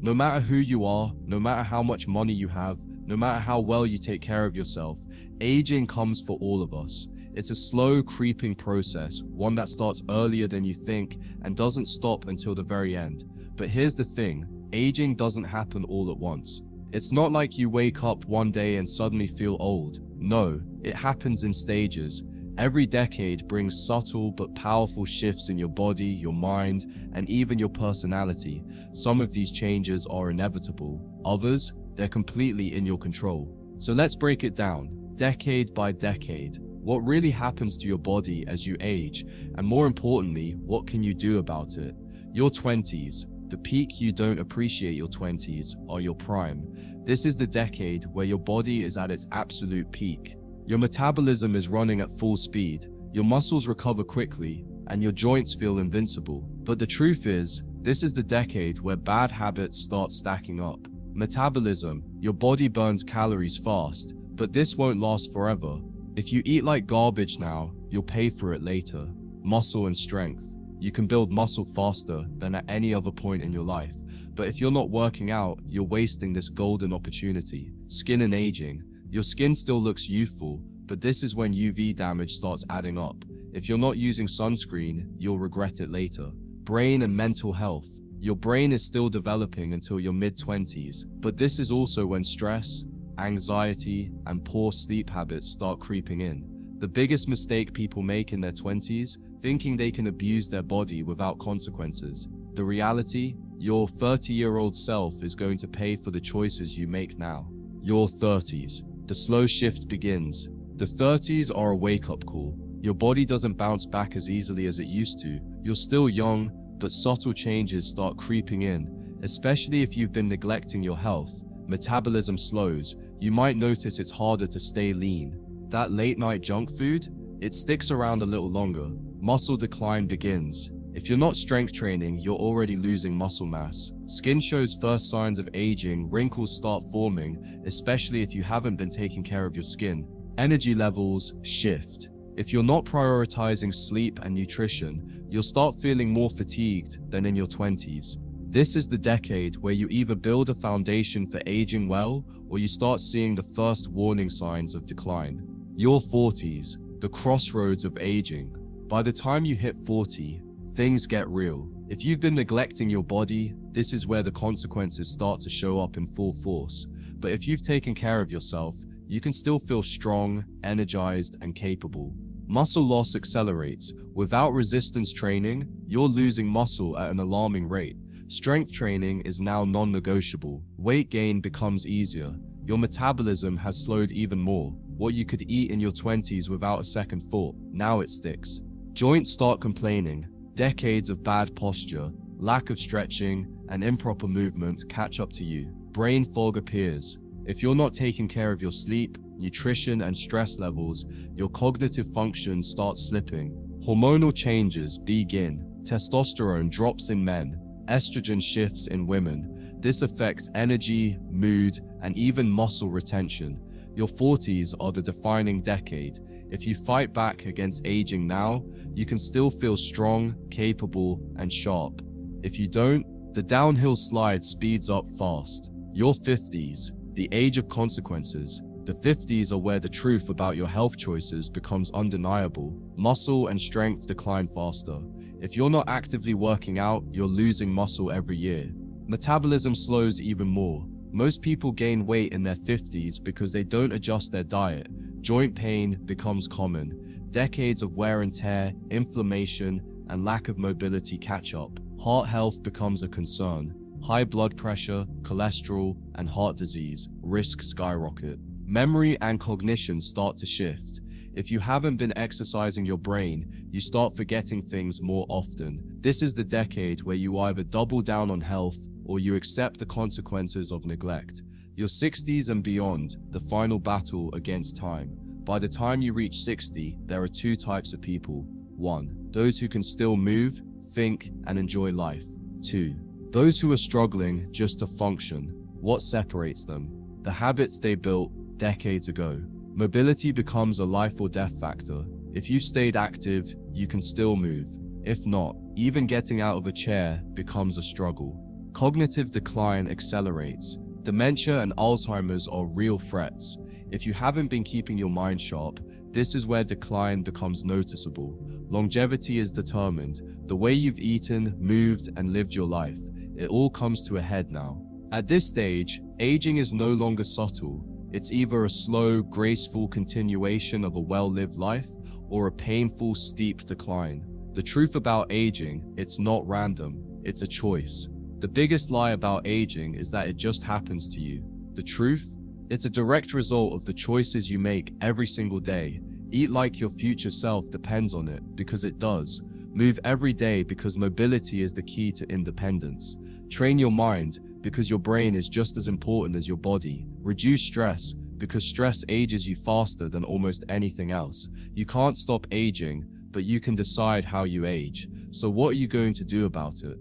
No matter who you are, no matter how much money you have, no matter how well you take care of yourself, aging comes for all of us. It's a slow, creeping process, one that starts earlier than you think and doesn't stop until the very end. But here's the thing, aging doesn't happen all at once. It's not like you wake up one day and suddenly feel old. No, it happens in stages. Every decade brings subtle but powerful shifts in your body, your mind, and even your personality. Some of these changes are inevitable. Others, they're completely in your control. So let's break it down, decade by decade. What really happens to your body as you age? And more importantly, what can you do about it? Your 20s, the peak you don't appreciate your 20s, are your prime. This is the decade where your body is at its absolute peak. Your metabolism is running at full speed, your muscles recover quickly, and your joints feel invincible. But the truth is, this is the decade where bad habits start stacking up. Metabolism, your body burns calories fast, but this won't last forever. If you eat like garbage now, you'll pay for it later. Muscle and strength. You can build muscle faster than at any other point in your life. But if you're not working out, you're wasting this golden opportunity. Skin and aging. Your skin still looks youthful, but this is when UV damage starts adding up. If you're not using sunscreen, you'll regret it later. Brain and mental health. Your brain is still developing until your mid-20s, but this is also when stress, anxiety, and poor sleep habits start creeping in. The biggest mistake people make in their 20s, thinking they can abuse their body without consequences. The reality, your 30-year-old self is going to pay for the choices you make now. Your 30s. The slow shift begins. The 30s are a wake-up call. Your body doesn't bounce back as easily as it used to. You're still young, but subtle changes start creeping in, especially if you've been neglecting your health. Metabolism slows. You might notice it's harder to stay lean. That late-night junk food? It sticks around a little longer. Muscle decline begins. If you're not strength training, you're already losing muscle mass. Skin shows first signs of aging, wrinkles start forming, especially if you haven't been taking care of your skin. Energy levels shift. If you're not prioritizing sleep and nutrition, you'll start feeling more fatigued than in your 20s. This is the decade where you either build a foundation for aging well, or you start seeing the first warning signs of decline. Your 40s, the crossroads of aging. By the time you hit 40, things get real. If you've been neglecting your body, this is where the consequences start to show up in full force. But if you've taken care of yourself, you can still feel strong, energized, and capable. Muscle loss accelerates. Without resistance training, you're losing muscle at an alarming rate. Strength training is now non-negotiable. Weight gain becomes easier. Your metabolism has slowed even more. What you could eat in your 20s without a second thought, now it sticks. Joints start complaining. Decades of bad posture, lack of stretching, and improper movement catch up to you. Brain fog appears. If you're not taking care of your sleep, nutrition, and stress levels, your cognitive function starts slipping. Hormonal changes begin. Testosterone drops in men. Estrogen shifts in women. This affects energy, mood, and even muscle retention. Your 40s are the defining decade. If you fight back against aging now, you can still feel strong, capable, and sharp. If you don't, the downhill slide speeds up fast. Your 50s, the age of consequences. The 50s are where the truth about your health choices becomes undeniable. Muscle and strength decline faster. If you're not actively working out, you're losing muscle every year. Metabolism slows even more. Most people gain weight in their 50s because they don't adjust their diet. Joint pain becomes common. Decades of wear and tear, inflammation, and lack of mobility catch up. Heart health becomes a concern. High blood pressure, cholesterol, and heart disease risks skyrocket. Memory and cognition start to shift. If you haven't been exercising your brain, you start forgetting things more often. This is the decade where you either double down on health or you accept the consequences of neglect. Your 60s and beyond, the final battle against time. By the time you reach 60, there are two types of people. 1. Those who can still move, think, and enjoy life. 2. Those who are struggling just to function. What separates them? The habits they built decades ago. Mobility becomes a life or death factor. If you stayed active, you can still move. If not, even getting out of a chair becomes a struggle. Cognitive decline accelerates. Dementia and Alzheimer's are real threats. If you haven't been keeping your mind sharp, this is where decline becomes noticeable. Longevity is determined. The way you've eaten, moved, and lived your life. It all comes to a head now. At this stage, aging is no longer subtle. It's either a slow, graceful continuation of a well-lived life or a painful, steep decline. The truth about aging, it's not random, it's a choice. The biggest lie about aging is that it just happens to you. The truth? It's a direct result of the choices you make every single day. Eat like your future self depends on it, because it does. Move every day, because mobility is the key to independence. Train your mind, because your brain is just as important as your body. Reduce stress, because stress ages you faster than almost anything else. You can't stop aging, but you can decide how you age. So what are you going to do about it?